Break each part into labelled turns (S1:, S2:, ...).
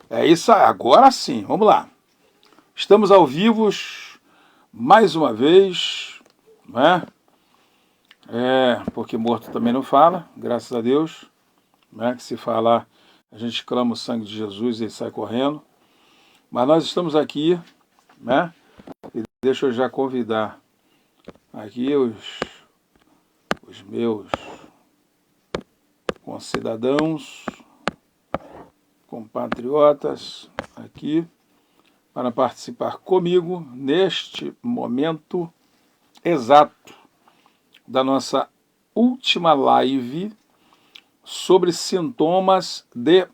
S1: É isso aí, agora sim, vamos lá. Estamos ao vivo mais uma vez, né? Porque morto também não fala, graças a Deus, né? Que se falar, a gente clama o sangue de Jesus e ele sai correndo. Mas nós estamos aqui, né? E deixa eu já convidar aqui os meus concidadãos, compatriotas aqui, para participar comigo neste momento exato da nossa última live sobre sintomas de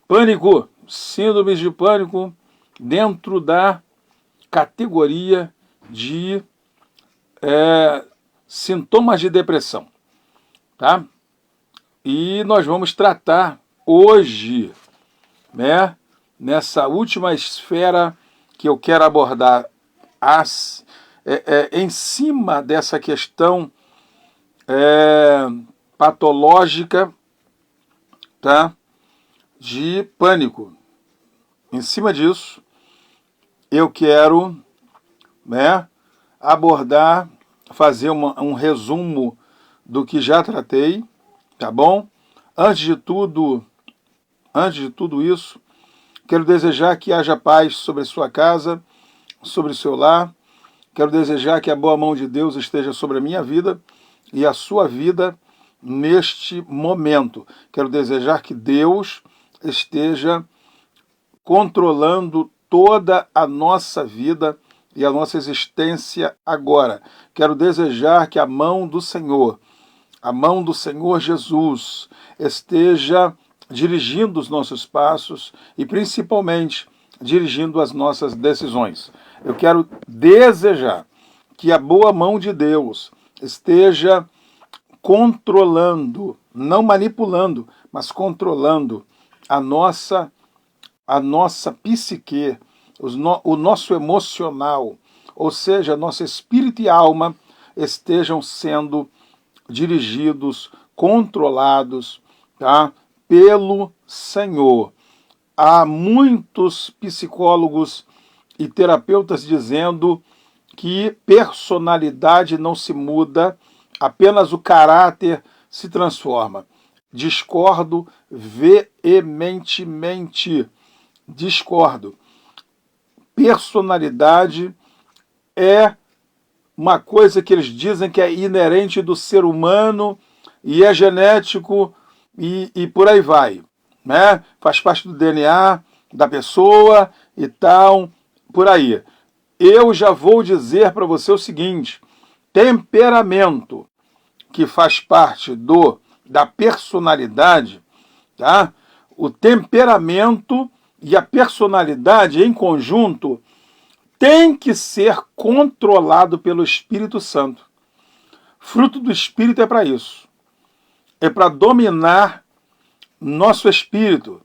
S1: pânico, síndromes de pânico, dentro da categoria de sintomas de depressão, tá? E nós vamos tratar hoje, né, nessa última esfera que eu quero abordar em cima dessa questão patológica, tá, de pânico. Em cima disso, eu quero, né, abordar, fazer um resumo do que já tratei, tá bom? Antes de tudo isso, quero desejar que haja paz sobre sua casa, sobre o seu lar. Quero desejar que a boa mão de Deus esteja sobre a minha vida e a sua vida neste momento. Quero desejar que Deus esteja controlando toda a nossa vida e a nossa existência agora. Quero desejar que a mão do Senhor Jesus, esteja dirigindo os nossos passos e principalmente dirigindo as nossas decisões. Eu quero desejar que a boa mão de Deus esteja controlando, não manipulando, mas controlando a nossa psique, o nosso emocional, ou seja, nosso espírito e alma estejam sendo dirigidos, controlados, tá, pelo Senhor. Há muitos psicólogos e terapeutas dizendo que personalidade não se muda, apenas o caráter se transforma. Discordo veementemente. Discordo. Personalidade é uma coisa que eles dizem que é inerente do ser humano e é genético e por aí vai, né? Faz parte do DNA da pessoa e tal, por aí. Eu já vou dizer para você o seguinte: temperamento, que faz parte da personalidade, tá? O temperamento e a personalidade em conjunto tem que ser controlado pelo Espírito Santo. Fruto do Espírito é para isso. É para dominar nosso espírito.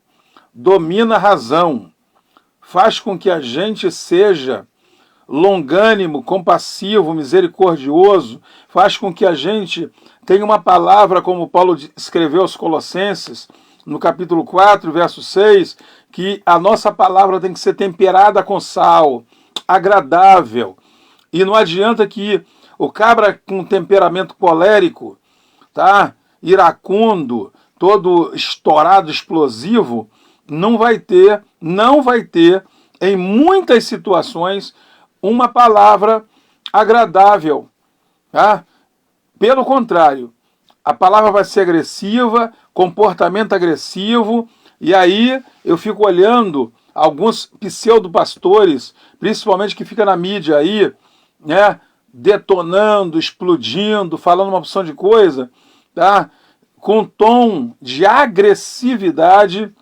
S1: Domina a razão. Faz com que a gente seja longânimo, compassivo, misericordioso. Faz com que a gente tenha uma palavra, como Paulo escreveu aos Colossenses, no capítulo 4, verso 6, que a nossa palavra tem que ser temperada com sal, agradável. E não adianta que o cabra com temperamento colérico, tá, iracundo, todo estourado, explosivo, não vai ter, em muitas situações, uma palavra agradável. Tá? Pelo contrário, a palavra vai ser agressiva, comportamento agressivo, e aí eu fico olhando alguns pseudo-pastores, principalmente que fica na mídia aí, né, detonando, explodindo, falando uma opção de coisa, tá, com tom de agressividade,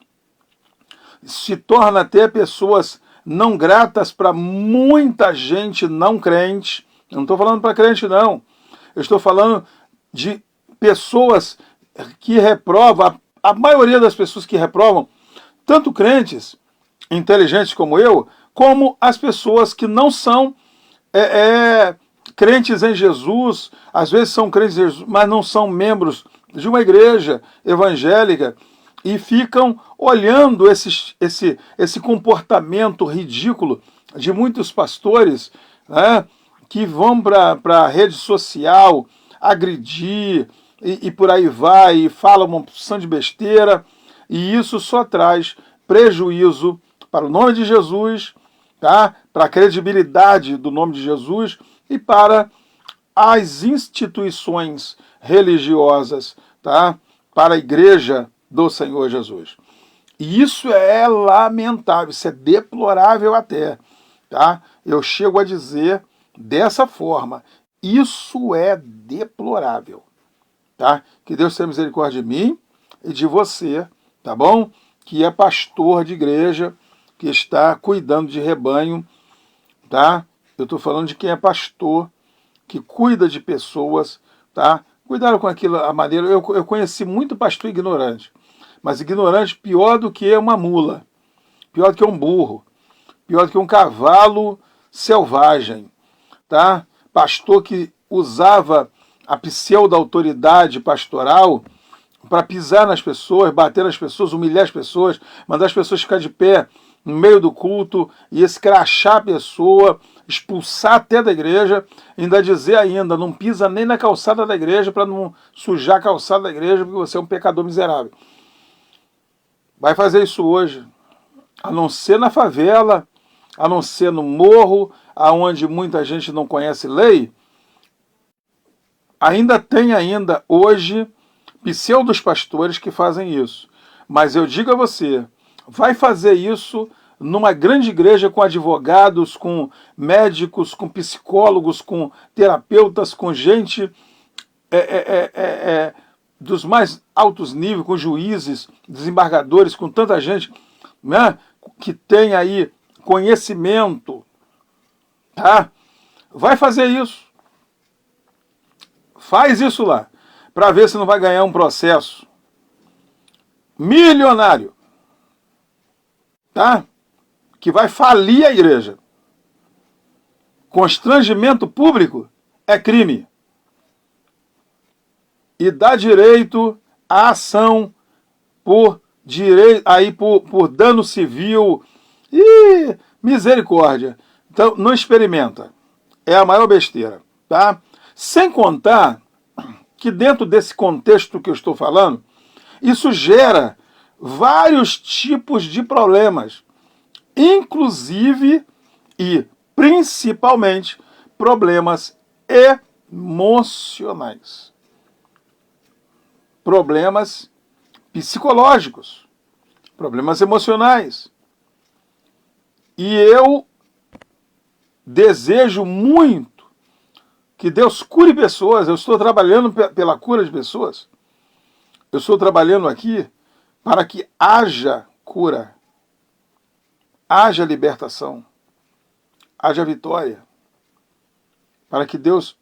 S1: se torna até pessoas não gratas para muita gente não crente. Eu não estou falando para crente, não. Eu estou falando de pessoas que reprovam, a maioria das pessoas que reprovam, tanto crentes inteligentes como eu, como as pessoas que não são crentes em Jesus, às vezes são crentes em Jesus, mas não são membros de uma igreja evangélica, e ficam olhando esse comportamento ridículo de muitos pastores, né, que vão para a rede social agredir e por aí vai, e falam uma porção de besteira, e isso só traz prejuízo para o nome de Jesus, tá? Para a credibilidade do nome de Jesus e para as instituições religiosas, tá? Para a igreja do Senhor Jesus. E isso é lamentável, isso é deplorável até, tá? Eu chego a dizer dessa forma, isso é deplorável, tá? Que Deus tenha misericórdia de mim e de você, tá bom? Que é pastor de igreja, que está cuidando de rebanho, tá? Eu estou falando de quem é pastor, que cuida de pessoas, tá? Cuidado com aquilo, a maneira. Eu conheci muito pastor ignorante, mas ignorante pior do que uma mula, pior do que um burro, pior do que um cavalo selvagem, tá? Pastor que usava a pseudo-autoridade pastoral para pisar nas pessoas, bater nas pessoas, humilhar as pessoas, mandar as pessoas ficar de pé no meio do culto e escrachar a pessoa, expulsar até da igreja, ainda dizer ainda, não pisa nem na calçada da igreja para não sujar a calçada da igreja porque você é um pecador miserável. Vai fazer isso hoje, a não ser na favela, a não ser no morro, aonde muita gente não conhece lei. Ainda tem hoje pseudos pastores que fazem isso. Mas eu digo a você, vai fazer isso numa grande igreja com advogados, com médicos, com psicólogos, com terapeutas, com gente dos mais altos níveis, com juízes, desembargadores, com tanta gente, né, que tem aí conhecimento, tá? Vai fazer isso. Faz isso lá, para ver se não vai ganhar um processo milionário, tá? Que vai falir a igreja. Constrangimento público é crime. E dá direito à ação por dano civil. E misericórdia. Então, não experimenta. É a maior besteira, tá? Sem contar que dentro desse contexto que eu estou falando, isso gera vários tipos de problemas, inclusive e principalmente problemas emocionais, problemas psicológicos, problemas emocionais. E eu desejo muito que Deus cure pessoas. Eu estou trabalhando pela cura de pessoas. Eu estou trabalhando aqui para que haja cura, haja libertação, haja vitória, para que Deus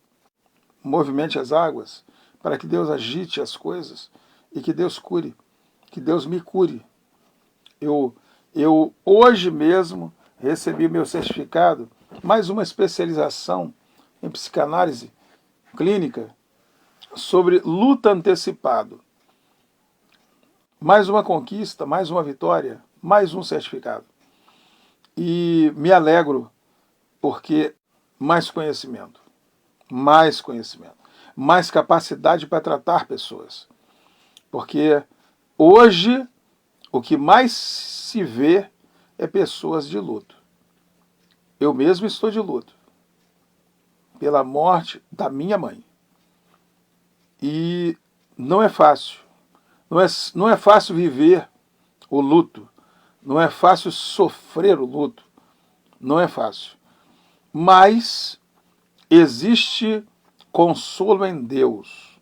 S1: movimente as águas, para que Deus agite as coisas e que Deus cure, que Deus me cure. Eu hoje mesmo recebi meu certificado, mais uma especialização em psicanálise clínica sobre luta antecipado. Mais uma conquista, mais uma vitória, mais um certificado. E me alegro porque mais conhecimento, mais capacidade para tratar pessoas. Porque hoje o que mais se vê é pessoas de luto. Eu mesmo estou de luto pela morte da minha mãe. E não é fácil. Não é fácil viver o luto. Não é fácil sofrer o luto. Não é fácil. Mas existe consolo em Deus.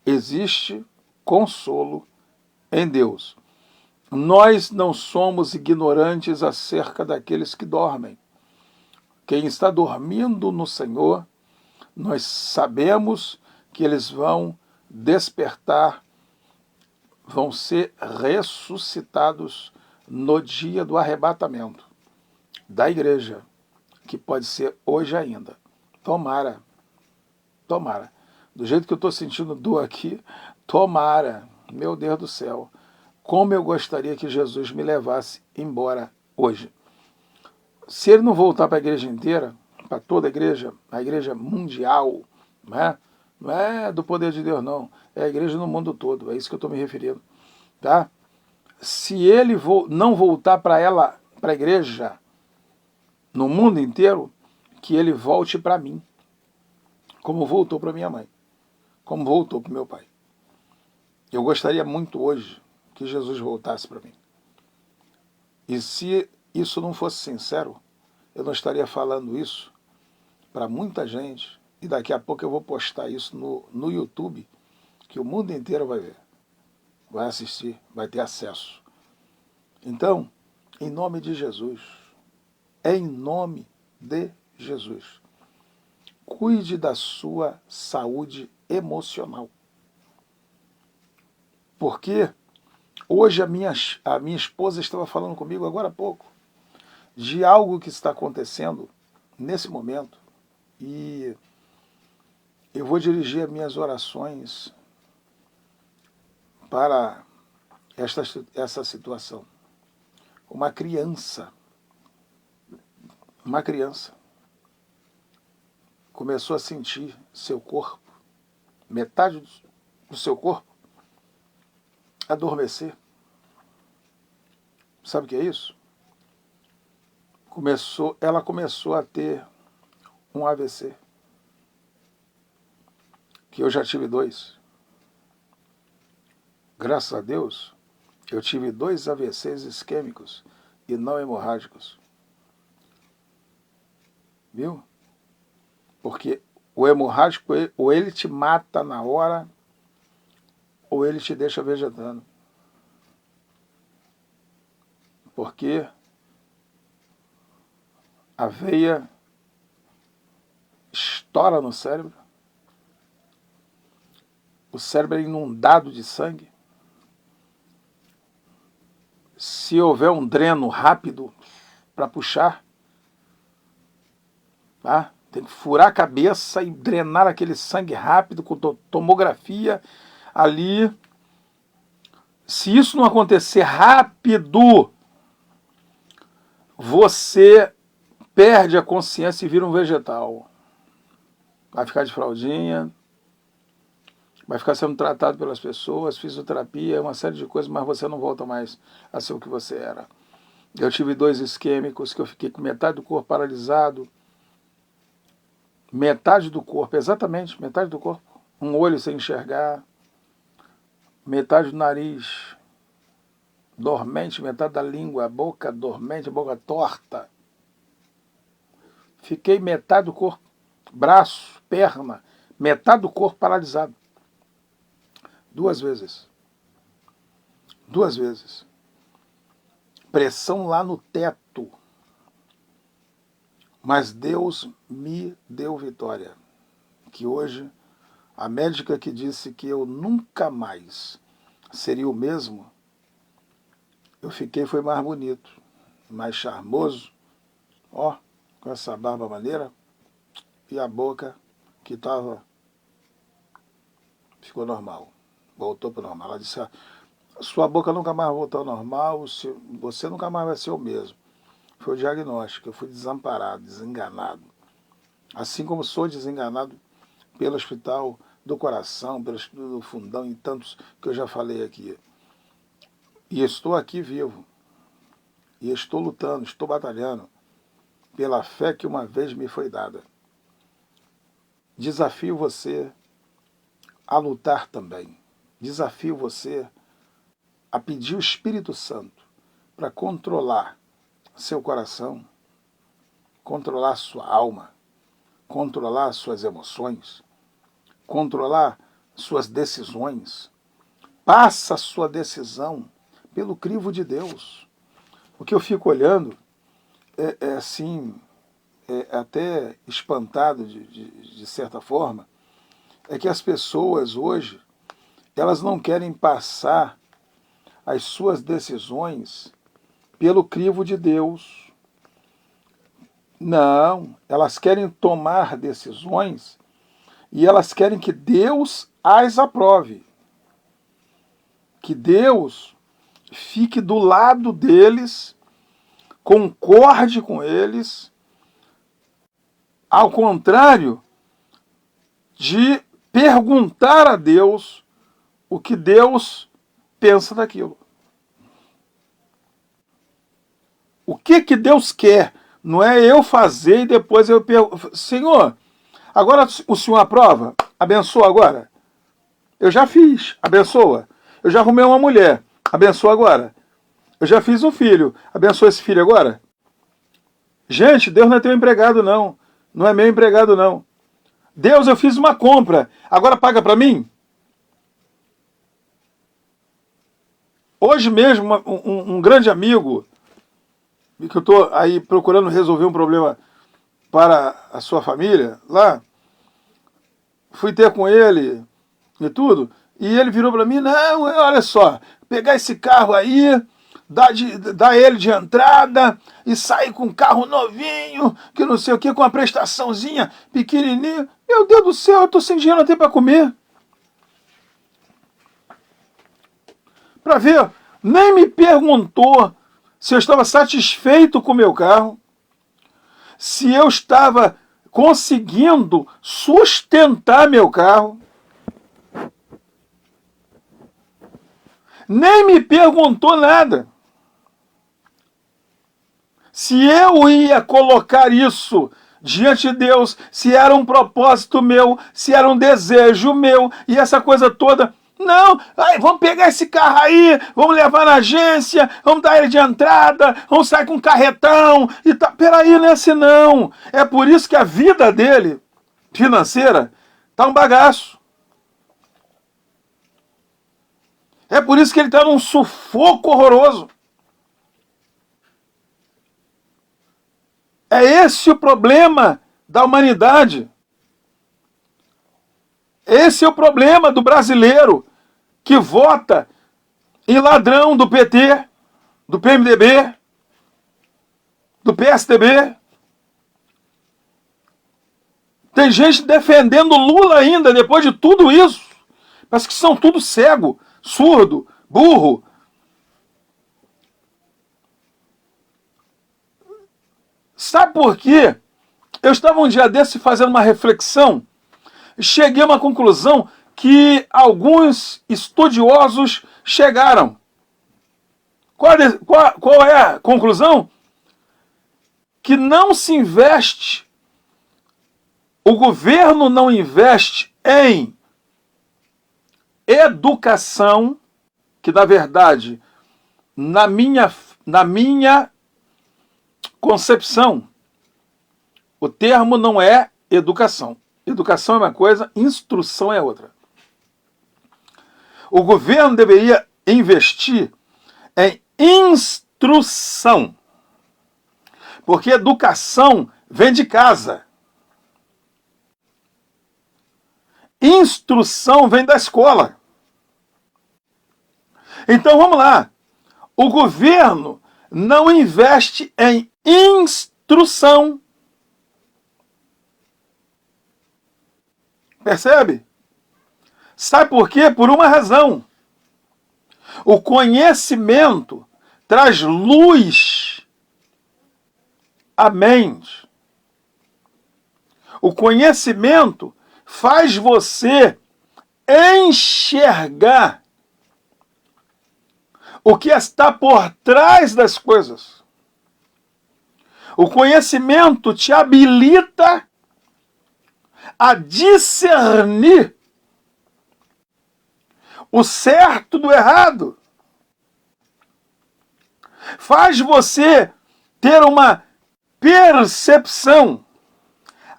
S1: Existe consolo em Deus. Nós não somos ignorantes acerca daqueles que dormem. Quem está dormindo no Senhor, nós sabemos que eles vão despertar, vão ser ressuscitados no dia do arrebatamento da igreja, que pode ser hoje ainda. Tomara, tomara. Do jeito que eu estou sentindo dor aqui, tomara, meu Deus do céu. como eu gostaria que Jesus me levasse embora hoje. Se ele não voltar para a igreja inteira, para toda a igreja mundial, né? Não é do poder de Deus, não. É a igreja no mundo todo, é isso que eu estou me referindo. Tá? Se ele não voltar para a igreja no mundo inteiro, que ele volte para mim, como voltou para minha mãe, como voltou para meu pai. Eu gostaria muito hoje que Jesus voltasse para mim. E se isso não fosse sincero, eu não estaria falando isso para muita gente, e daqui a pouco eu vou postar isso no YouTube, que o mundo inteiro vai ver, vai assistir, vai ter acesso. Então, em nome de Jesus, em nome de Jesus, cuide da sua saúde emocional. Porque hoje a minha esposa estava falando comigo agora há pouco de algo que está acontecendo nesse momento, e eu vou dirigir as minhas orações para essa situação. Uma criança começou a sentir seu corpo, metade do seu corpo, adormecer. Sabe o que é isso? Ela começou a ter um AVC, que eu já tive 2. Graças a Deus, eu tive 2 AVCs isquêmicos e não hemorrágicos. Viu? Porque o hemorrágico, ou ele te mata na hora, ou ele te deixa vegetando. Porque a veia estoura no cérebro, o cérebro é inundado de sangue. Se houver um dreno rápido para puxar, tá? Tem que furar a cabeça e drenar aquele sangue rápido com tomografia ali. Se isso não acontecer rápido, você perde a consciência e vira um vegetal. Vai ficar de fraldinha, vai ficar sendo tratado pelas pessoas, fisioterapia, uma série de coisas, mas você não volta mais a ser o que você era. Eu tive 2 isquêmicos que eu fiquei com metade do corpo paralisado, metade do corpo, exatamente, metade do corpo, um olho sem enxergar, metade do nariz dormente, metade da língua, a boca dormente, a boca torta. Fiquei metade do corpo, braço, perna, metade do corpo paralisado. 2 vezes. 2 vezes. Pressão lá no teto. Mas Deus me deu vitória. Que hoje, a médica que disse que eu nunca mais seria o mesmo, eu fiquei, foi mais bonito, mais charmoso, ó, com essa barba maneira, e a boca que estava, ficou normal, voltou para o normal. Ela disse, sua boca nunca mais voltou ao normal, você nunca mais vai ser o mesmo. Foi o diagnóstico, eu fui desamparado, desenganado. Assim como sou desenganado pelo Hospital do Coração, pelo Hospital do Fundão e tantos que eu já falei aqui. E estou aqui vivo. E estou lutando, estou batalhando pela fé que uma vez me foi dada. Desafio você a lutar também. Desafio você a pedir o Espírito Santo para controlar seu coração, controlar sua alma, controlar suas emoções, controlar suas decisões. Passa a sua decisão pelo crivo de Deus. O que eu fico olhando é assim, até espantado de certa forma, é que as pessoas hoje, elas não querem passar as suas decisões pelo crivo de Deus. Não, elas querem tomar decisões e elas querem que Deus as aprove. Que Deus fique do lado deles, concorde com eles, ao contrário de perguntar a Deus o que Deus pensa daquilo. O que Deus quer? Não é eu fazer e depois eu pergunto, Senhor, agora o Senhor aprova? Abençoa agora. Eu já fiz, abençoa. Eu já arrumei uma mulher, abençoa agora. Eu já fiz um filho, abençoa esse filho agora. Gente, Deus não é teu empregado não. Não é meu empregado não. Deus, eu fiz uma compra, agora paga para mim? Hoje mesmo, um grande amigo, que eu estou aí procurando resolver um problema para a sua família, lá, fui ter com ele e tudo, e ele virou para mim, não, olha só, pegar esse carro aí, dar ele de entrada e sair com um carro novinho, que não sei o que, com uma prestaçãozinha pequenininha. Meu Deus do céu, eu estou sem dinheiro até para comer. Para ver, nem me perguntou se eu estava satisfeito com o meu carro, se eu estava conseguindo sustentar meu carro. Nem me perguntou nada. Se eu ia colocar isso diante de Deus, se era um propósito meu, se era um desejo meu, e essa coisa toda. Não, vamos pegar esse carro aí, vamos levar na agência, vamos dar ele de entrada, vamos sair com um carretão e tá. Peraí, não é assim não. É por isso que a vida dele, financeira, tá um bagaço. É por isso que ele está num sufoco horroroso. É esse o problema da humanidade. Esse é o problema do brasileiro que vota em ladrão do PT, do PMDB, do PSDB. Tem gente defendendo Lula ainda, depois de tudo isso. Parece que são tudo cego, surdo, burro. Sabe por quê? Eu estava um dia desse fazendo uma reflexão e cheguei a uma conclusão que alguns estudiosos chegaram. Qual é a conclusão? Que não se investe, o governo não investe em educação, que na verdade, na minha concepção, o termo não é educação. Educação é uma coisa, instrução é outra. O governo deveria investir em instrução, porque educação vem de casa. Instrução vem da escola. Então vamos lá. O governo não investe em instrução. Percebe? Sabe por quê? Por uma razão. O conhecimento traz luz à mente. O conhecimento faz você enxergar o que está por trás das coisas. O conhecimento te habilita a discernir o certo do errado. Faz você ter uma percepção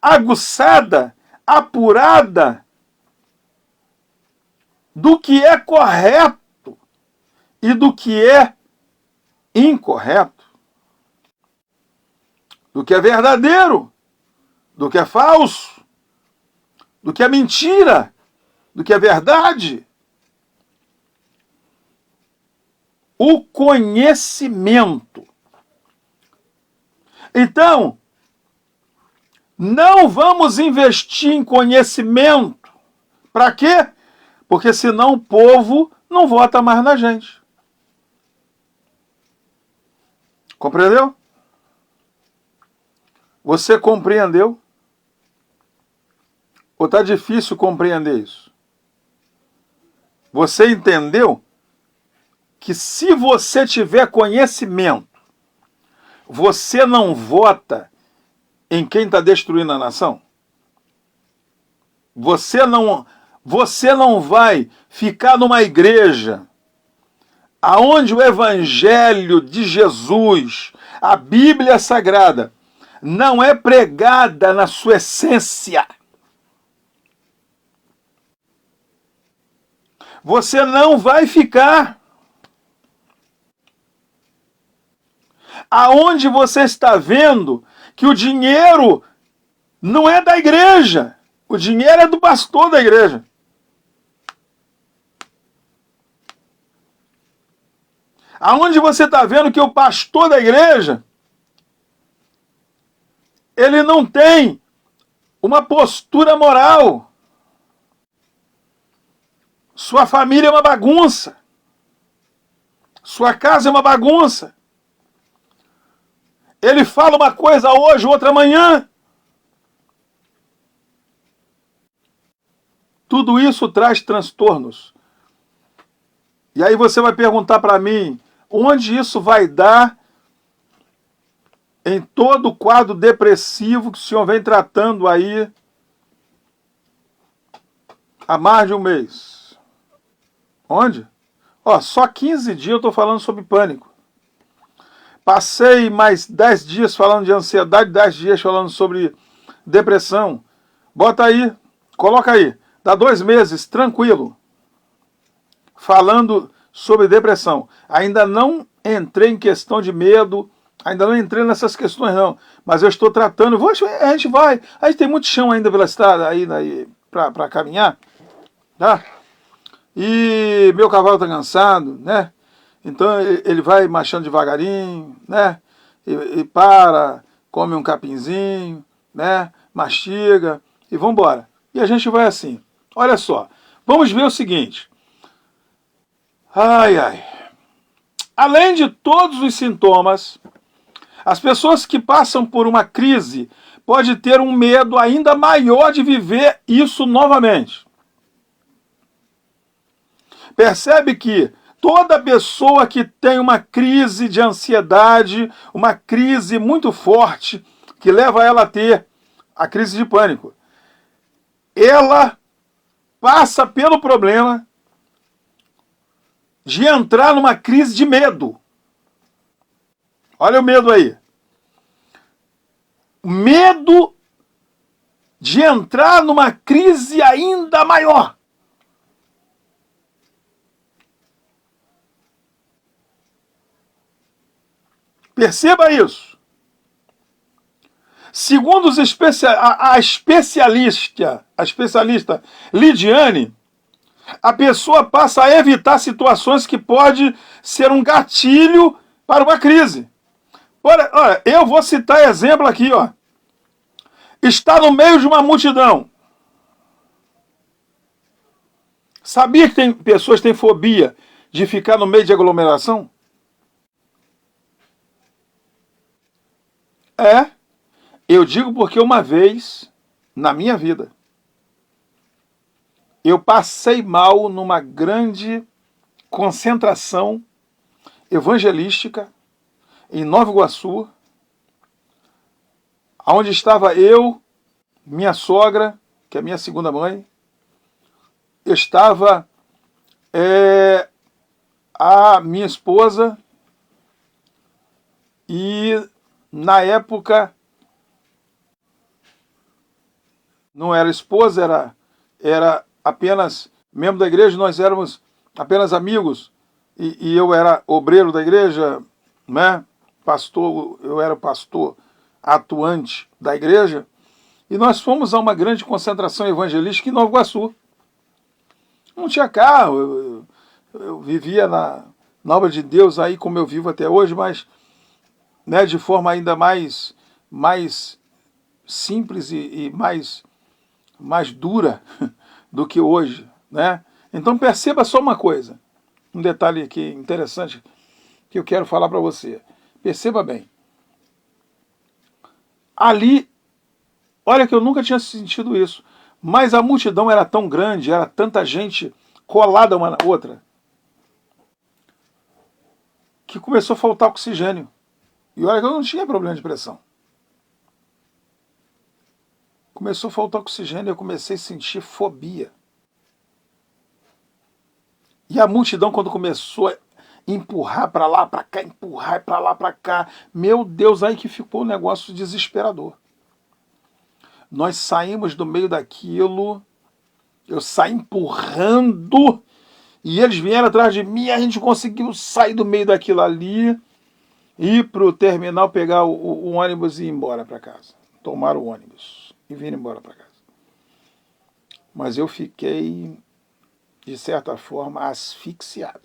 S1: aguçada, apurada do que é correto e do que é incorreto, do que é verdadeiro, do que é falso, do que é mentira, do que é verdade. O conhecimento. Então, não vamos investir em conhecimento. Para quê? Porque senão o povo não vota mais na gente. Compreendeu? Você compreendeu? Ou está difícil compreender isso? Você entendeu que se você tiver conhecimento, você não vota em quem está destruindo a nação? Você não vai ficar numa igreja aonde o evangelho de Jesus, a Bíblia Sagrada, não é pregada na sua essência. Você não vai ficar aonde você está vendo que o dinheiro não é da igreja. O dinheiro é do pastor da igreja. Aonde você está vendo que o pastor da igreja, ele não tem uma postura moral. Sua família é uma bagunça. Sua casa é uma bagunça. Ele fala uma coisa hoje, outra amanhã. Tudo isso traz transtornos. E aí você vai perguntar para mim, onde isso vai dar em todo o quadro depressivo que o senhor vem tratando aí há mais de um mês? Onde? Só 15 dias eu estou falando sobre pânico. Passei mais 10 dias falando de ansiedade, 10 dias falando sobre depressão. Bota aí, coloca aí. Dá 2 meses, tranquilo, falando sobre depressão. Ainda não entrei em questão de medo, ainda não entrei nessas questões não, mas eu estou tratando. A gente tem muito chão ainda pela estrada aí para caminhar, tá? E meu cavalo está cansado, né? Então ele vai marchando devagarinho, né? E para, come um capinzinho, né? Mastiga e vamos embora. E a gente vai assim. Olha só, vamos ver o seguinte. Além de todos os sintomas, as pessoas que passam por uma crise podem ter um medo ainda maior de viver isso novamente. Percebe que toda pessoa que tem uma crise de ansiedade, uma crise muito forte, que leva ela a ter a crise de pânico, ela passa pelo problema de entrar numa crise de medo. Olha o medo aí. Medo de entrar numa crise ainda maior. Perceba isso. Segundo a especialista Lidiane, a pessoa passa a evitar situações que pode ser um gatilho para uma crise. Olha, eu vou citar exemplo aqui, Está no meio de uma multidão. Sabia que tem pessoas que têm fobia de ficar no meio de aglomeração? Eu digo porque uma vez, na minha vida, eu passei mal numa grande concentração evangelística em Nova Iguaçu, onde estava eu, minha sogra, que é minha segunda mãe, estava a minha esposa e, na época, não era esposa, era apenas membro da igreja, nós éramos apenas amigos, e eu era obreiro da igreja, né? Pastor, eu era pastor atuante da igreja, e nós fomos a uma grande concentração evangelística em Nova Iguaçu. Não tinha carro, eu vivia na obra de Deus aí como eu vivo até hoje, mas, né, de forma ainda mais simples e mais dura do que hoje, né? Então perceba só uma coisa, um detalhe aqui interessante que eu quero falar para você. Perceba bem. Ali, olha que eu nunca tinha sentido isso, mas a multidão era tão grande, era tanta gente colada uma na outra, que começou a faltar oxigênio. E olha que eu não tinha problema de pressão. Começou a faltar oxigênio e eu comecei a sentir fobia. E a multidão, quando começou a empurrar para lá, para cá, empurrar para lá, para cá, meu Deus, aí que ficou um negócio desesperador. Nós saímos do meio daquilo, eu saí empurrando, e eles vieram atrás de mim, a gente conseguiu sair do meio daquilo ali, ir para o terminal, pegar o ônibus e ir embora para casa. Tomar o ônibus e vir embora para casa. Mas eu fiquei, de certa forma, asfixiado.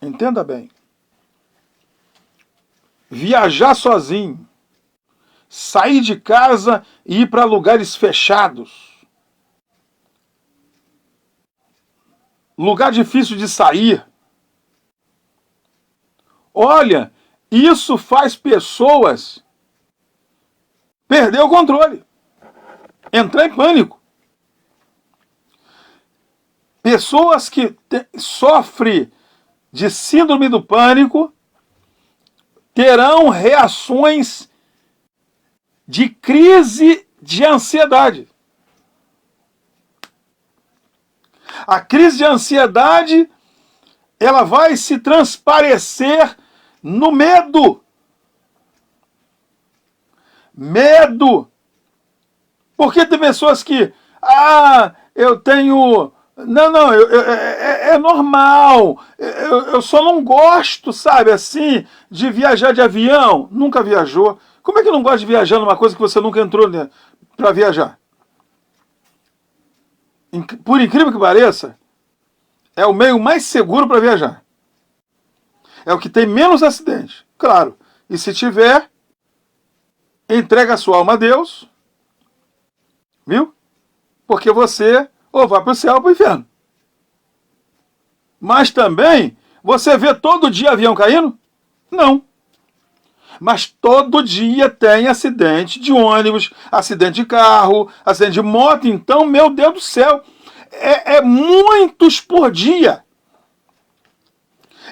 S1: Entenda bem. Viajar sozinho, sair de casa e ir para lugares fechados, lugar difícil de sair. Olha, isso faz pessoas perder o controle, entrar em pânico. Pessoas que sofrem de síndrome do pânico terão reações de crise de ansiedade. A crise de ansiedade, ela vai se transparecer no medo. Medo. Porque tem pessoas que, eu tenho... Não, é normal. Eu só não gosto, sabe, assim, de viajar de avião. Nunca viajou. Como é que não gosta de viajar numa coisa que você nunca entrou para viajar? Por incrível que pareça, é o meio mais seguro para viajar. É o que tem menos acidentes. Claro. E se tiver, entrega a sua alma a Deus. Viu? Porque você ou vai para o céu ou para o inferno. Mas também, você vê todo dia avião caindo? Não. Mas todo dia tem acidente de ônibus, acidente de carro, acidente de moto. Então, meu Deus do céu, é muitos por dia.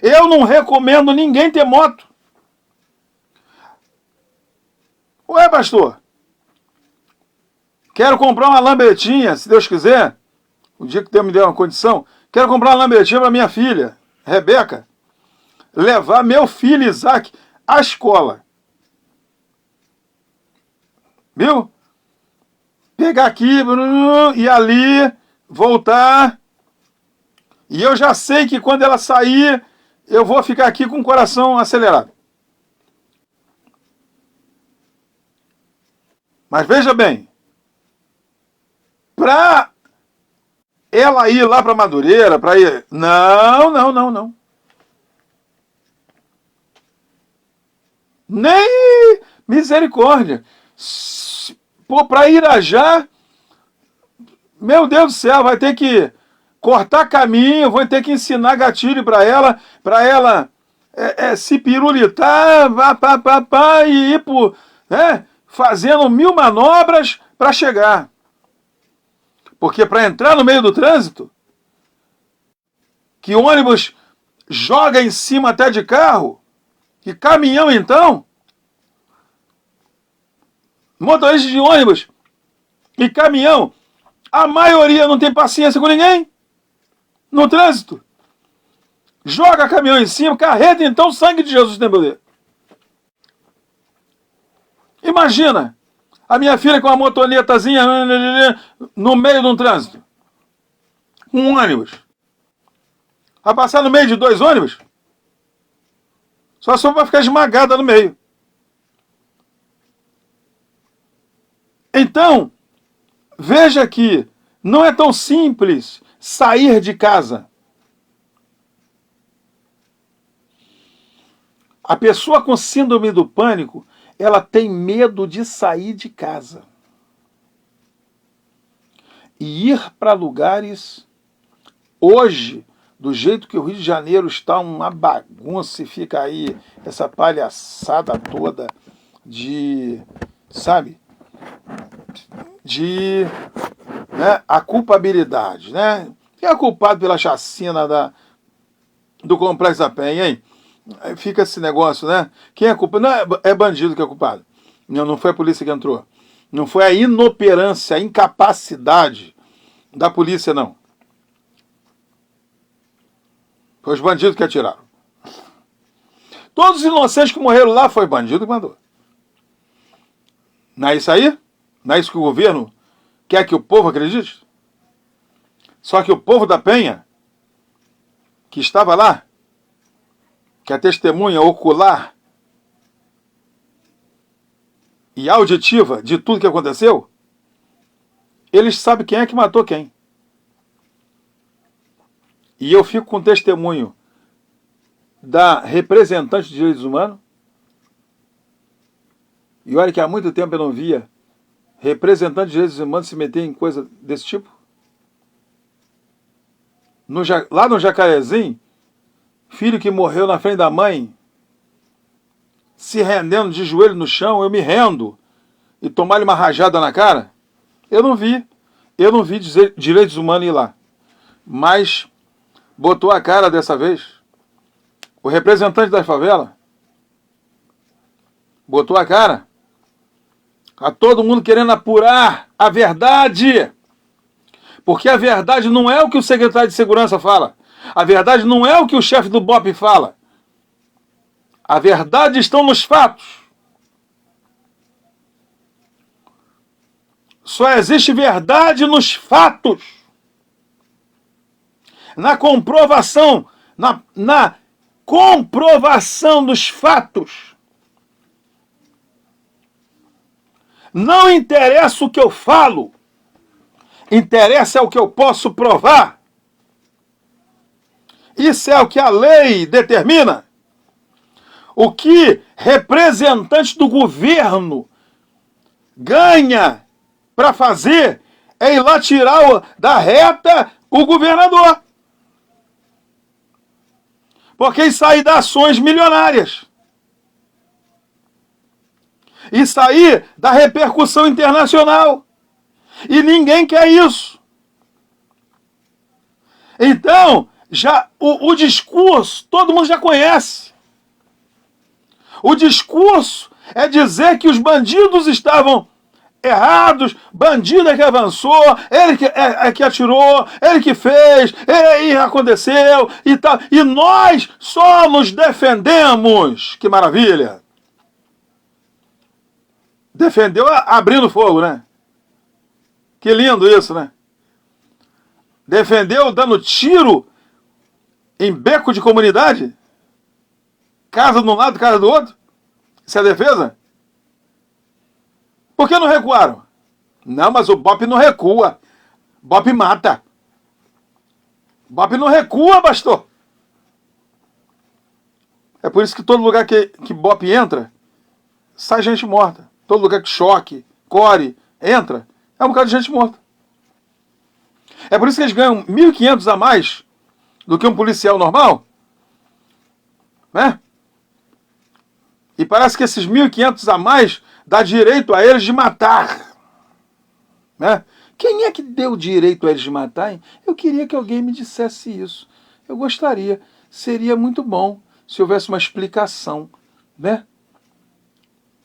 S1: Eu não recomendo ninguém ter moto. Ué, pastor, quero comprar uma lambetinha, se Deus quiser. O dia que Deus me der uma condição, quero comprar uma lambetinha para minha filha, Rebeca. Levar meu filho Isaac à escola. Viu? Pegar aqui e ali, voltar. E eu já sei que quando ela sair, eu vou ficar aqui com o coração acelerado. Mas veja bem, para ela ir lá para Madureira, para ir... Não. Nem misericórdia. Pô, para Irajá, meu Deus do céu, vai ter que cortar caminho, vou ter que ensinar gatilho para ela se pirulitar, e ir por, fazendo 1000 manobras para chegar. Porque para entrar no meio do trânsito, que ônibus joga em cima até de carro, e caminhão então, motorista de ônibus e caminhão, a maioria não tem paciência com ninguém no trânsito. Joga caminhão em cima, carreta então o sangue de Jesus tem poder. Imagina a minha filha com uma motonetazinha no meio de um trânsito. Um ônibus. Vai passar no meio de 2 ônibus? Só vai ficar esmagada no meio. Então, veja que não é tão simples sair de casa. A pessoa com síndrome do pânico, ela tem medo de sair de casa. E ir para lugares... Hoje, do jeito que o Rio de Janeiro está uma bagunça e fica aí essa palhaçada toda de, sabe, de, né, a culpabilidade, né? Quem é culpado pela chacina do Complexo da Penha, hein? Aí fica esse negócio, né? Quem é culpado? Não é bandido que é culpado. Não foi a polícia que entrou. Não foi a inoperância, a incapacidade da polícia, não. Foi os bandidos que atiraram. Todos os inocentes que morreram lá foi bandido que mandou. Não é isso aí? Não é isso que o governo quer que o povo acredite? Só que o povo da Penha, que estava lá, que é testemunha ocular e auditiva de tudo que aconteceu, eles sabem quem é que matou quem. E eu fico com testemunho da representante de direitos humanos, e olha que há muito tempo eu não via representante de direitos humanos se meter em coisa desse tipo. Lá no Jacarezinho, filho que morreu na frente da mãe, se rendendo de joelho no chão, eu me rendo, e tomar-lhe uma rajada na cara, eu não vi direitos humanos ir lá. Mas botou a cara dessa vez. O representante da favela botou a cara. A todo mundo querendo apurar a verdade. Porque a verdade não é o que o secretário de segurança fala. A verdade não é o que o chefe do BOP fala. A verdade está nos fatos. Só existe verdade nos fatos. Na comprovação, na comprovação dos fatos. Não interessa o que eu falo. Interessa o que eu posso provar. Isso é o que a lei determina. O que representante do governo ganha para fazer é ir lá tirar da reta o governador. Porque isso aí dá ações milionárias. Isso aí dá repercussão internacional. E ninguém quer isso. Então, já o discurso, todo mundo já conhece. O discurso é dizer que os bandidos estavam errados, bandido é que avançou, ele que atirou, ele que fez, e aconteceu e tal. E nós só nos defendemos. Que maravilha! Defendeu abrindo fogo, né? Que lindo isso, né? Defendeu dando tiro em beco de comunidade? Casa de um lado, casa do outro? Isso é defesa? Por que não recuaram? Não, mas o BOP não recua. BOP mata. BOP não recua, pastor. É por isso que todo lugar que BOP entra, sai gente morta. Todo lugar que choque, core, entra, é um bocado de gente morta. É por isso que eles ganham 1.500 a mais do que um policial normal, né? E parece que esses 1.500 a mais dá direito a eles de matar, né? Quem é que deu direito a eles de matar, hein? Eu queria que alguém me dissesse isso. Eu gostaria. Seria muito bom se houvesse uma explicação, né?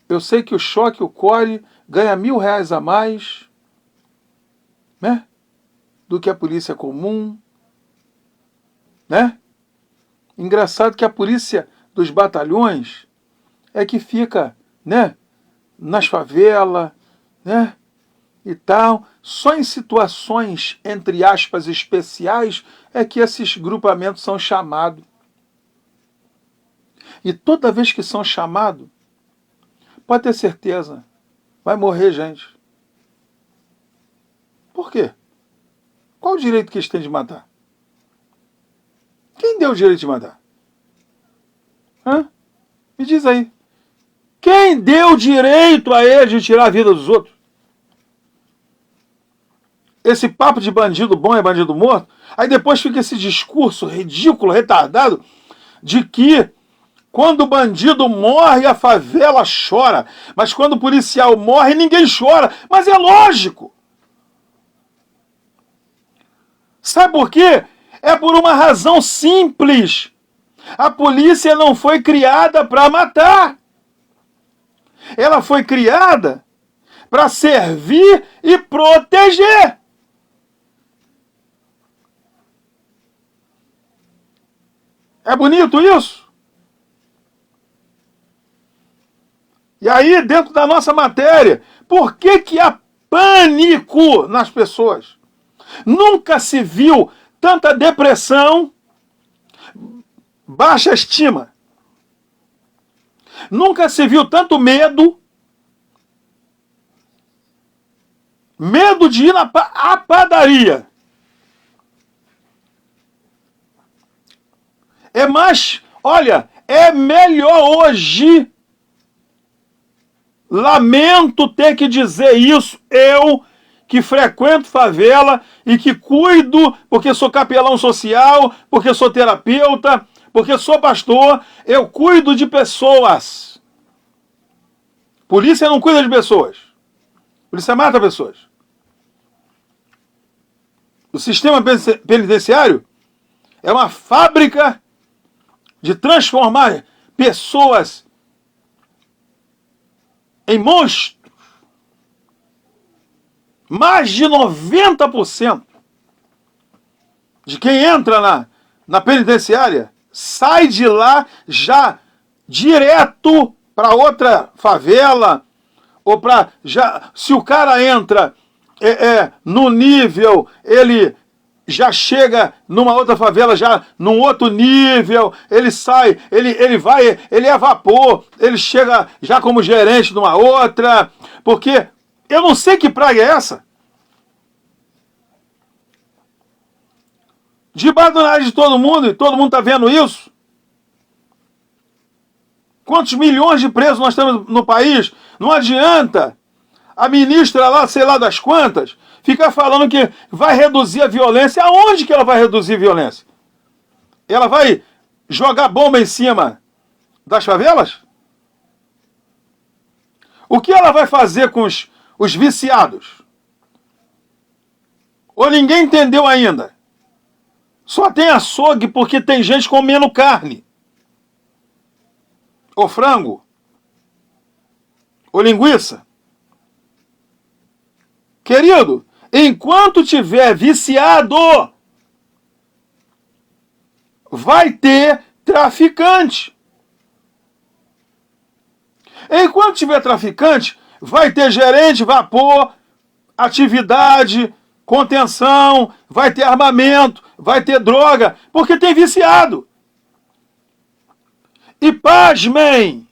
S1: Eu sei que o choque, o core, ganha R$1.000 a mais, né? Do que a polícia comum, né? Engraçado que a polícia dos batalhões é que fica, né? Nas favelas, né? E tal. Só em situações, entre aspas, especiais, é que esses grupamentos são chamados. E toda vez que são chamados, pode ter certeza, vai morrer gente. Por quê? Qual o direito que eles têm de matar? Quem deu o direito de matar? Hã? Me diz aí. Quem deu o direito a eles de tirar a vida dos outros? esse papo de bandido bom é bandido morto, aí depois fica esse discurso ridículo, retardado, de que quando o bandido morre, a favela chora. Mas quando o policial morre, ninguém chora. Mas é lógico. Sabe por quê? É por uma razão simples. A polícia não foi criada para matar. Ela foi criada para servir e proteger. É bonito isso? E aí, dentro da nossa matéria, por que há pânico nas pessoas? Nunca se viu tanta depressão, baixa estima. Nunca se viu tanto medo. Medo de ir à padaria. É mais, olha, é melhor hoje. Lamento ter que dizer isso, eu que frequento favela e que cuido, porque sou capelão social, porque sou terapeuta, porque sou pastor, eu cuido de pessoas. Polícia não cuida de pessoas. Polícia mata pessoas. O sistema penitenciário é uma fábrica de transformar pessoas em monstros. Mais de 90% de quem entra na penitenciária sai de lá já direto para outra favela, ou para já, se o cara entra no nível, ele já chega numa outra favela, já num outro nível, ele sai, ele vai, ele é vapor, ele chega já como gerente numa outra, porque eu não sei que praia é essa. Debaixo do nariz de todo mundo, e todo mundo está vendo isso. Quantos milhões de presos nós temos no país? Não adianta a ministra lá, sei lá das quantas, ficar falando que vai reduzir a violência. Aonde que ela vai reduzir a violência? Ela vai jogar bomba em cima das favelas? O que ela vai fazer com os viciados? Ou ninguém entendeu ainda? Só tem açougue porque tem gente comendo carne. Ou frango. Ou linguiça. Querido, enquanto tiver viciado, vai ter traficante. Enquanto tiver traficante, vai ter gerente, vapor, atividade, contenção, vai ter armamento, vai ter droga, porque tem viciado. E pasmem,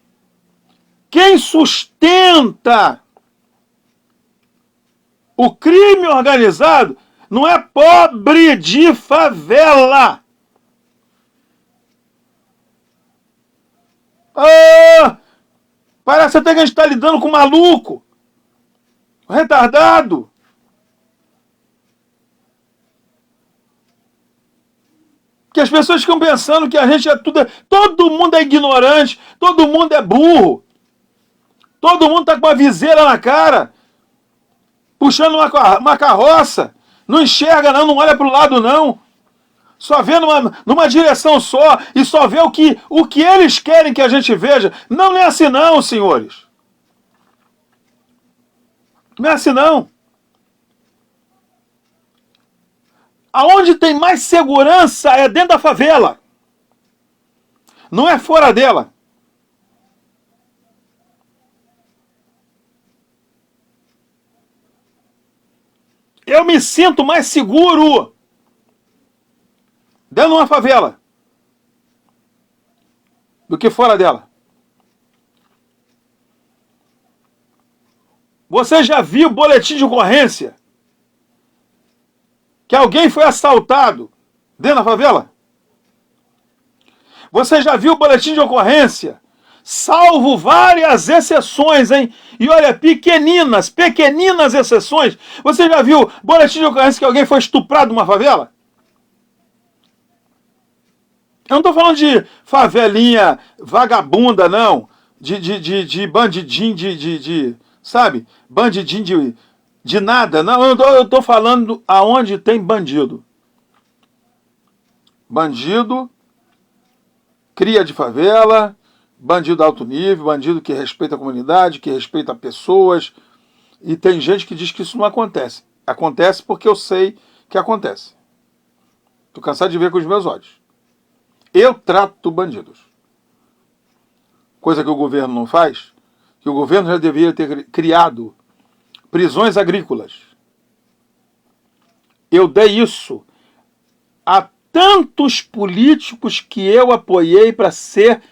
S1: quem sustenta o crime organizado não é pobre de favela. Parece até que a gente está lidando com um maluco, um retardado. Que as pessoas ficam pensando que a gente é tudo... Todo mundo é ignorante, todo mundo é burro. Todo mundo está com uma viseira na cara, puxando uma carroça. Não enxerga não, não olha para o lado não. Só vê numa direção só e só vê o que eles querem que a gente veja. Não é assim não, senhores. Não é assim não. Aonde tem mais segurança é dentro da favela. Não é fora dela. Eu me sinto mais seguro dentro de uma favela do que fora dela. Você já viu boletim de ocorrência que alguém foi assaltado dentro da favela? Você já viu boletim de ocorrência salvo várias exceções, hein? E olha, pequeninas exceções. Você já viu boletim de ocorrência que alguém foi estuprado numa favela? Eu não estou falando de favelinha vagabunda, não. De bandidinho, sabe? Bandidinho de nada. Não, eu estou falando aonde tem bandido. Bandido, cria de favela, bandido alto nível, bandido que respeita a comunidade, que respeita pessoas. E tem gente que diz que isso não acontece. Acontece porque eu sei que acontece. Estou cansado de ver com os meus olhos. Eu trato bandidos. Coisa que o governo não faz, que o governo já deveria ter criado prisões agrícolas. Eu dei isso a tantos políticos que eu apoiei para ser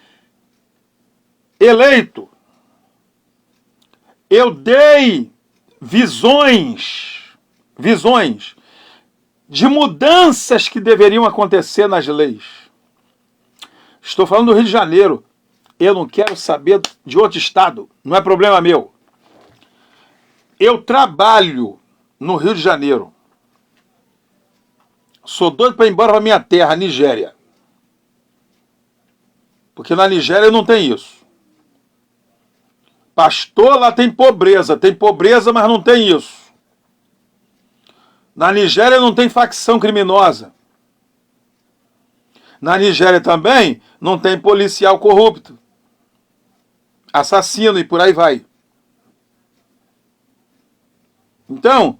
S1: eleito. Eu dei visões de mudanças que deveriam acontecer nas leis. Estou falando do Rio de Janeiro. Eu não quero saber de outro estado. Não é problema meu. Eu trabalho no Rio de Janeiro. Sou doido para ir embora para minha terra, Nigéria. Porque na Nigéria não tem isso. Pastor, lá tem pobreza, mas não tem isso. Na Nigéria não tem facção criminosa. Na Nigéria também não tem policial corrupto, assassino e por aí vai. Então,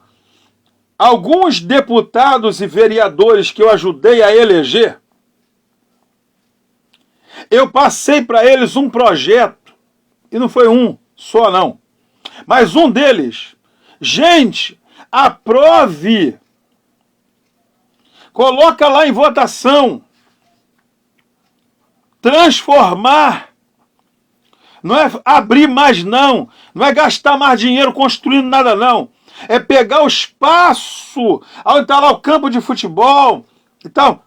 S1: alguns deputados e vereadores que eu ajudei a eleger, eu passei para eles um projeto, e não foi um só não, mas um deles. Gente, aprove, coloca lá em votação, transformar, não é abrir mais não é gastar mais dinheiro construindo nada não, é pegar o espaço onde está lá o campo de futebol, então,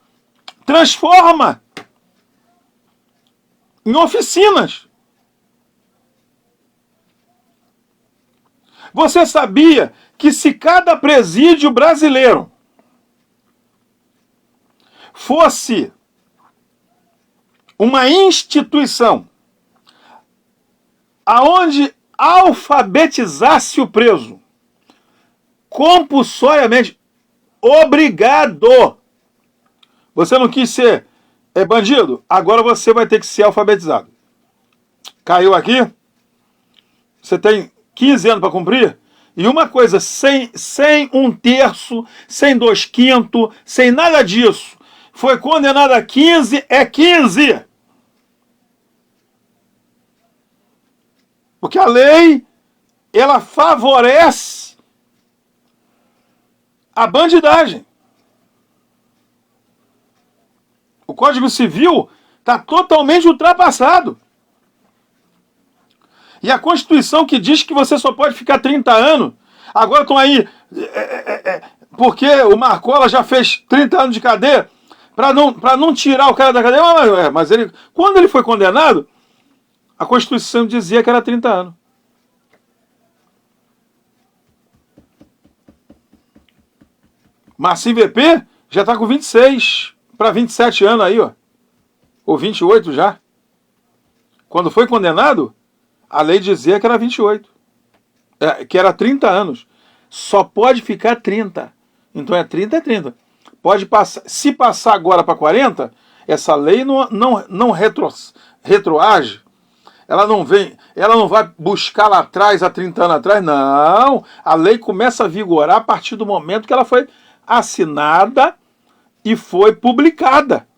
S1: transforma em oficinas. Você sabia que se cada presídio brasileiro fosse uma instituição aonde alfabetizasse o preso compulsoriamente, obrigado. Você não quis ser bandido? Agora você vai ter que ser alfabetizado. Caiu aqui? Você tem 15 anos para cumprir? E uma coisa, sem 1/3, sem 2/5, sem nada disso, foi condenado a 15, é 15. Porque a lei, ela favorece a bandidagem. O Código Civil está totalmente ultrapassado. E a Constituição que diz que você só pode ficar 30 anos, agora estão aí, porque o Marcola já fez 30 anos de cadeia, para não tirar o cara da cadeia, mas ele, quando ele foi condenado, a Constituição dizia que era 30 anos. Marcinho VP já está com 26 para 27 anos aí, ó. Ou 28 já. Quando foi condenado, a lei dizia que era 28. Que era 30 anos. Só pode ficar 30. Então é 30, é 30. Pode passar, se passar agora para 40, essa lei não retroage. Ela não vem, ela não vai buscar lá atrás, há 30 anos atrás, não. A lei começa a vigorar a partir do momento que ela foi assinada e foi publicada.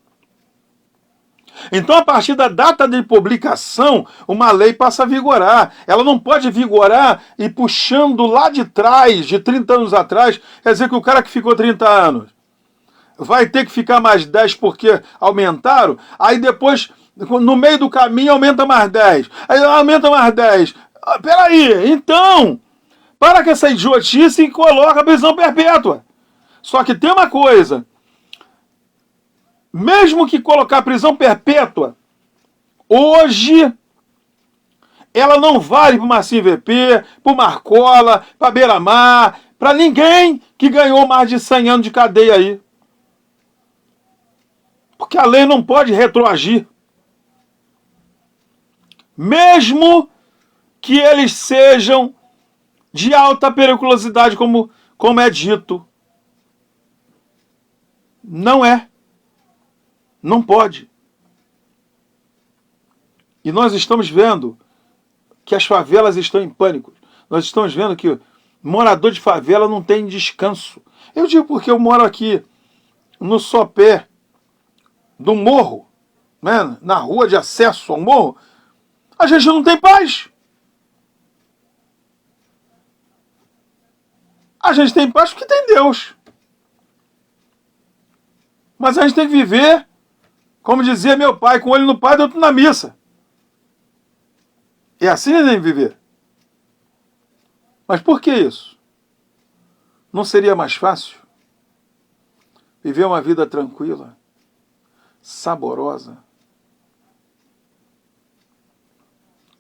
S1: Então, a partir da data de publicação, uma lei passa a vigorar. Ela não pode vigorar e puxando lá de trás, de 30 anos atrás, quer dizer que o cara que ficou 30 anos vai ter que ficar mais 10 porque aumentaram, aí depois, no meio do caminho, aumenta mais 10. Aí aumenta mais 10. Peraí, então, para com essa idiotice e coloca a prisão perpétua. Só que tem uma coisa, mesmo que colocar prisão perpétua, hoje ela não vale para o Marcinho VP, para o Marcola, para Beira-Mar, para ninguém que ganhou mais de 100 anos de cadeia aí. Porque a lei não pode retroagir. Mesmo que eles sejam de alta periculosidade, como é dito. Não é. Não pode. E nós estamos vendo que as favelas estão em pânico. Nós estamos vendo que morador de favela não tem descanso. Eu digo porque eu moro aqui no sopé do morro, né, na rua de acesso ao morro, a gente não tem paz. A gente tem paz porque tem Deus. Mas a gente tem que viver, como dizia meu pai, com o olho no padre e outro na missa. É assim que a gente tem que viver. Mas por que isso? Não seria mais fácil viver uma vida tranquila, saborosa,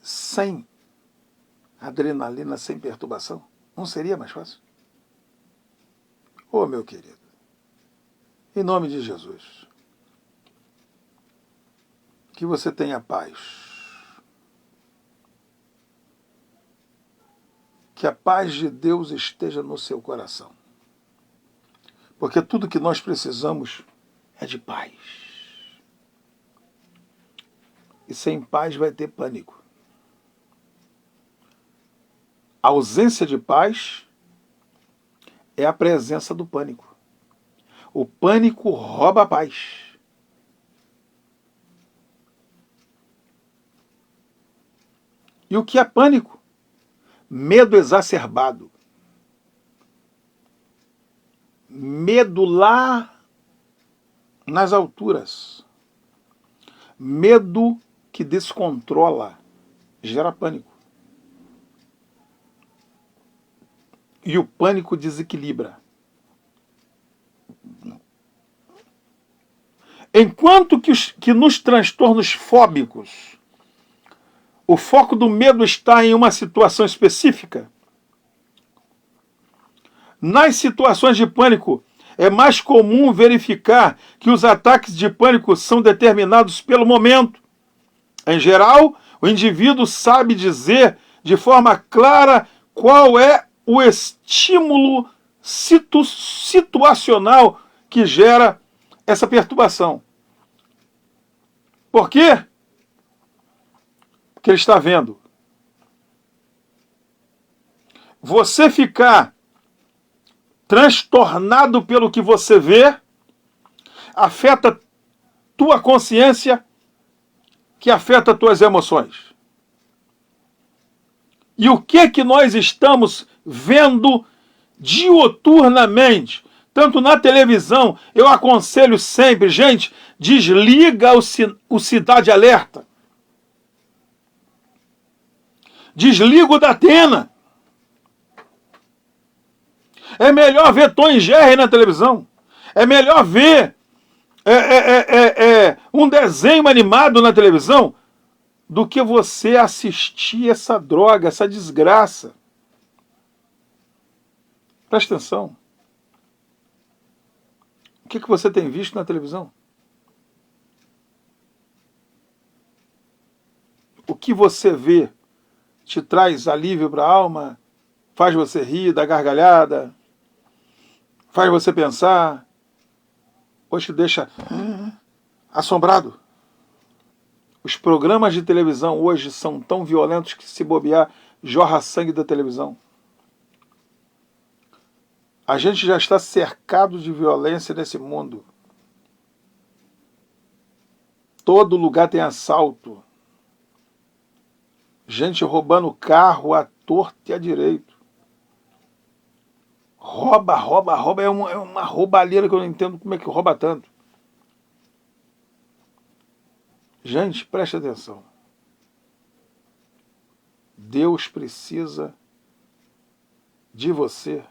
S1: sem adrenalina, sem perturbação? Não seria mais fácil? Ô, meu querido, em nome de Jesus, que você tenha paz. Que a paz de Deus esteja no seu coração. Porque tudo que nós precisamos é de paz. E sem paz vai ter pânico. A ausência de paz é a presença do pânico. O pânico rouba a paz. E o que é pânico? Medo exacerbado. Medo lá nas alturas. Medo que descontrola, gera pânico. E o pânico desequilibra. Enquanto que nos transtornos fóbicos, o foco do medo está em uma situação específica, nas situações de pânico é mais comum verificar que os ataques de pânico são determinados pelo momento. Em geral, o indivíduo sabe dizer de forma clara qual é o estímulo situacional que gera essa perturbação. Por quê? Porque ele está vendo. Você ficar transtornado pelo que você vê afeta tua consciência, que afeta tuas emoções. E o que nós estamos vendo diuturnamente, tanto na televisão? Eu aconselho sempre, gente, desliga o Cidade Alerta. Desliga o Datena. É melhor ver Tom e Jerry na televisão. É melhor ver um desenho animado na televisão do que você assistir essa droga, essa desgraça. Presta atenção. O que você tem visto na televisão? O que você vê te traz alívio para a alma, faz você rir, dá gargalhada, faz você pensar, ou te deixa assombrado. Os programas de televisão hoje são tão violentos que, se bobear, jorra sangue da televisão. A gente já está cercado de violência nesse mundo. Todo lugar tem assalto. Gente roubando carro à torta e à direito. Rouba. É uma roubalheira que eu não entendo como é que rouba tanto. Gente, preste atenção. Deus precisa de você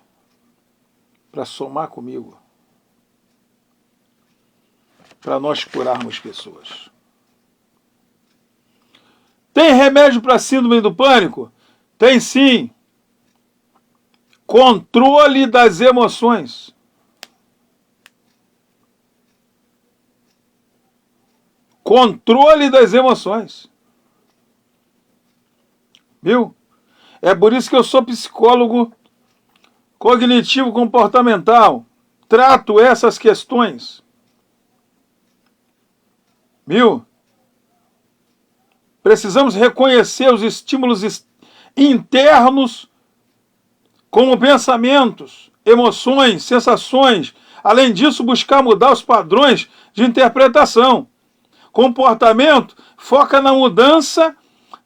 S1: para somar comigo, para nós curarmos pessoas. Tem remédio para síndrome do pânico? Tem sim. Controle das emoções. Controle das emoções. Viu? É por isso que eu sou psicólogo cognitivo comportamental. Trato essas questões. Viu? Precisamos reconhecer os estímulos internos como pensamentos, emoções, sensações. Além disso, buscar mudar os padrões de interpretação. Comportamento foca na mudança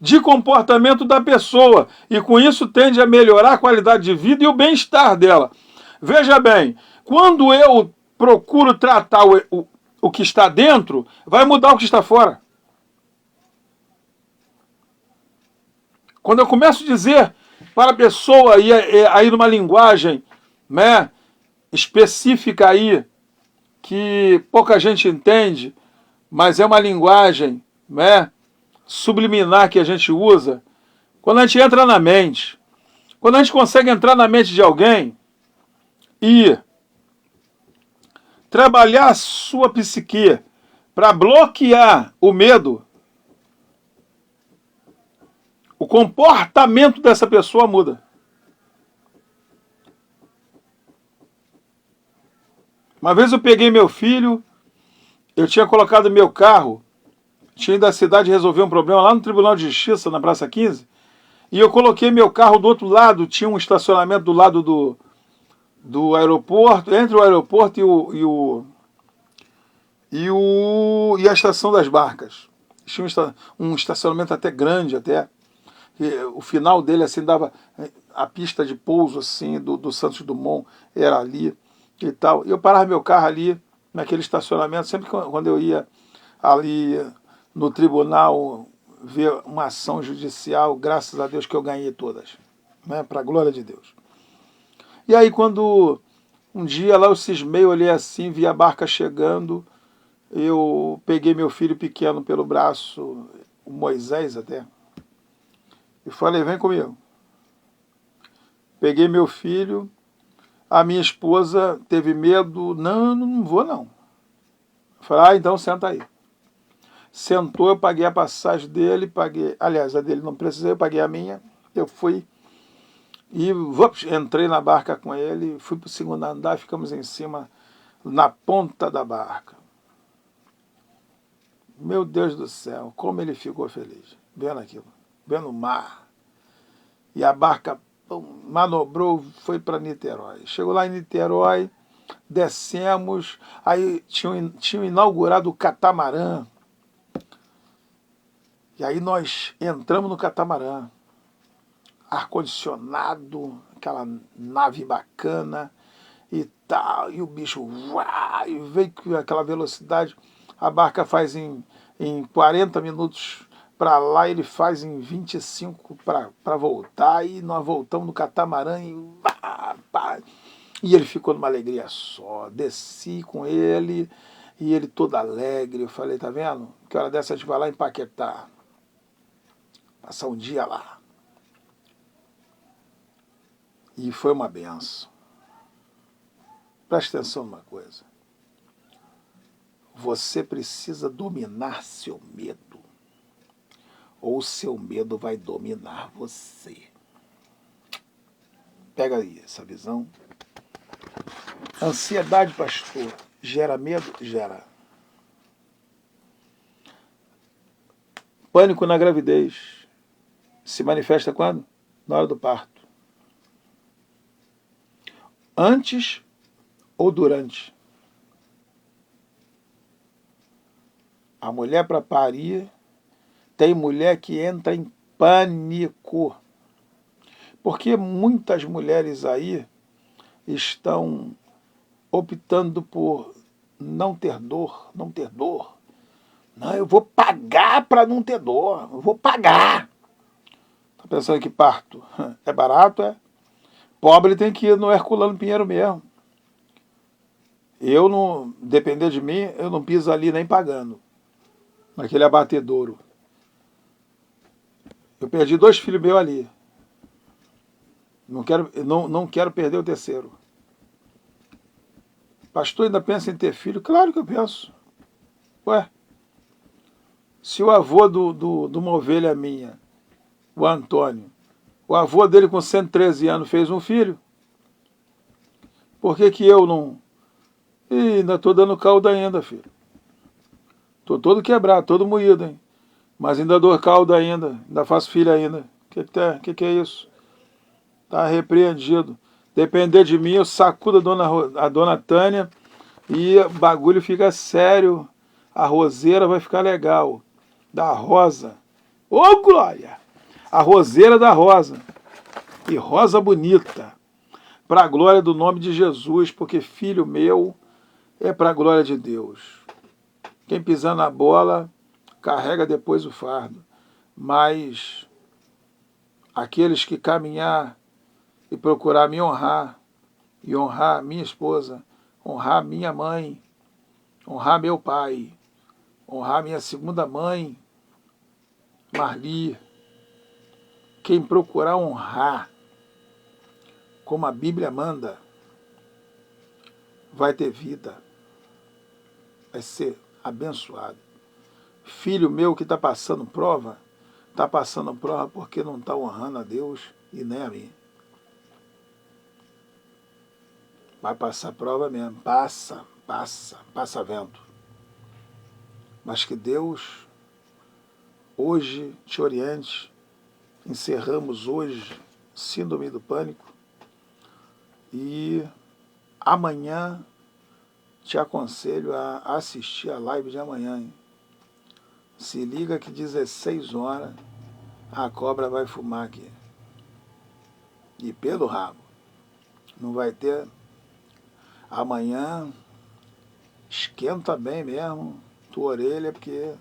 S1: de comportamento da pessoa e com isso tende a melhorar a qualidade de vida e o bem-estar dela. Veja bem, quando eu procuro tratar o que está dentro, vai mudar o que está fora. Quando eu começo a dizer para a pessoa aí numa linguagem, né, específica aí, que pouca gente entende, mas é uma linguagem, né, subliminar que a gente usa, quando a gente entra na mente, quando a gente consegue entrar na mente de alguém e trabalhar a sua psique para bloquear o medo, o comportamento dessa pessoa muda. Uma vez eu peguei meu filho, eu tinha colocado meu carro, tinha ido da cidade resolver um problema lá no Tribunal de Justiça, na Praça 15, e eu coloquei meu carro do outro lado, tinha um estacionamento do lado do aeroporto, entre o aeroporto e a estação das barcas. Tinha um estacionamento até grande, até. O final dele assim dava a pista de pouso assim do Santos Dumont era ali e tal. E eu parava meu carro ali naquele estacionamento sempre quando eu ia ali no tribunal ver uma ação judicial, graças a Deus que eu ganhei todas, né, para a glória de Deus. E aí quando um dia lá eu cismei, olhei assim, vi a barca chegando, eu peguei meu filho pequeno pelo braço, o Moisés até, e falei, vem comigo. Peguei meu filho, a minha esposa teve medo, não vou não. Falei, então senta aí. Sentou, eu paguei a passagem dele, paguei, aliás, a dele não precisei, eu paguei a minha, eu fui e entrei na barca com ele, fui para o segundo andar, ficamos em cima, na ponta da barca. Meu Deus do céu, como ele ficou feliz, vendo aquilo, vendo o mar. E a barca manobrou, foi para Niterói. Chegou lá em Niterói, descemos, aí tinham inaugurado o catamarã. E aí nós entramos no catamarã, ar-condicionado, aquela nave bacana e tal, e o bicho e veio com aquela velocidade, a barca faz em 40 minutos para lá, ele faz em 25 para voltar, e nós voltamos no catamarã e ele ficou numa alegria só. Desci com ele e ele todo alegre. Eu falei, tá vendo? Que hora dessa a gente vai lá em Paquetá, passar um dia lá. E foi uma benção. Preste atenção numa coisa. Você precisa dominar seu medo, ou o seu medo vai dominar você. Pega aí essa visão. Ansiedade, pastor, gera medo? Gera. Pânico na gravidez se manifesta quando? Na hora do parto. Antes ou durante? A mulher para parir, tem mulher que entra em pânico. Porque muitas mulheres aí estão optando por não ter dor, não ter dor. Não, eu vou pagar para não ter dor, eu vou pagar. Tá pensando que parto é barato, é? Pobre tem que ir no Herculano Pinheiro mesmo. Eu não, depender de mim, eu não piso ali nem pagando, naquele abatedouro. Eu perdi 2 filhos meus ali. Não quero perder o terceiro. Pastor, ainda pensa em ter filho? Claro que eu penso. Ué, se o avô de uma ovelha minha, o Antônio, o avô dele com 113 anos fez um filho, por que que eu não... Ih, ainda estou dando caldo ainda, filho. Estou todo quebrado, todo moído, hein? Mas ainda dou caldo ainda faço filho ainda. Que é isso? Tá repreendido. Depender de mim, eu sacudo a dona Tânia e o bagulho fica sério. A roseira vai ficar legal. Da Rosa. Ô, glória! A roseira da Rosa. E rosa bonita. Para a glória do nome de Jesus, porque filho meu é para a glória de Deus. Quem pisar na bola, carrega depois o fardo. Mas aqueles que caminhar e procurar me honrar, e honrar minha esposa, honrar minha mãe, honrar meu pai, honrar minha segunda mãe, Marli, quem procurar honrar, como a Bíblia manda, vai ter vida, vai ser abençoado. Filho meu que está passando prova porque não está honrando a Deus e nem a mim. Vai passar prova mesmo, passa vento. Mas que Deus hoje te oriente. Encerramos hoje Síndrome do Pânico e amanhã te aconselho a assistir a live de amanhã, hein? Se liga que 16 horas a cobra vai fumar aqui. E pelo rabo. Não vai ter... Amanhã esquenta bem mesmo tua orelha, porque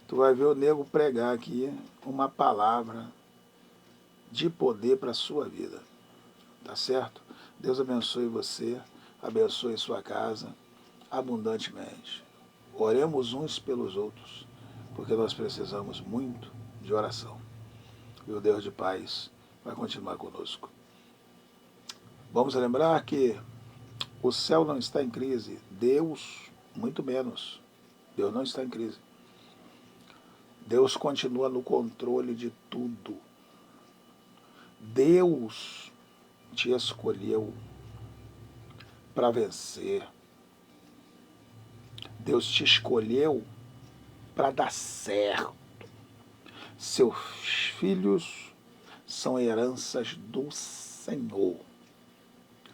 S1: tu vai ver o nego pregar aqui uma palavra de poder para a sua vida. Tá certo? Deus abençoe você, abençoe sua casa abundantemente. Oremos uns pelos outros, porque nós precisamos muito de oração. E o Deus de paz vai continuar conosco. Vamos lembrar que o céu não está em crise, Deus muito menos. Deus não está em crise. Deus continua no controle de tudo. Deus te escolheu para vencer. Deus te escolheu para dar certo. Seus filhos são heranças do Senhor.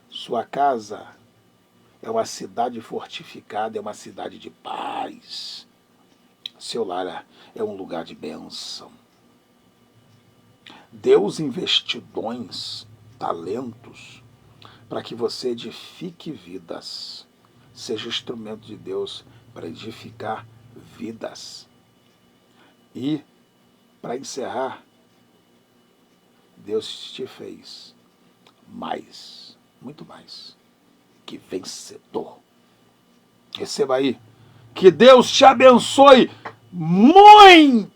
S1: Sua casa é uma cidade fortificada, é uma cidade de paz. Seu lar é um lugar de bênção. Deus investiu dons, talentos, para que você edifique vidas. Seja instrumento de Deus para edificar vidas. E, para encerrar, Deus te fez mais, muito mais, que vencedor. Receba aí. Que Deus te abençoe muitíssimo.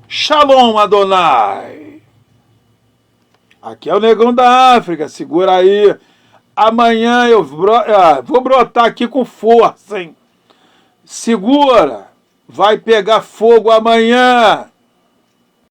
S1: Shalom, Adonai. Aqui é o Negão da África. Segura aí. Amanhã eu vou brotar aqui com força, hein? Segura. Vai pegar fogo amanhã.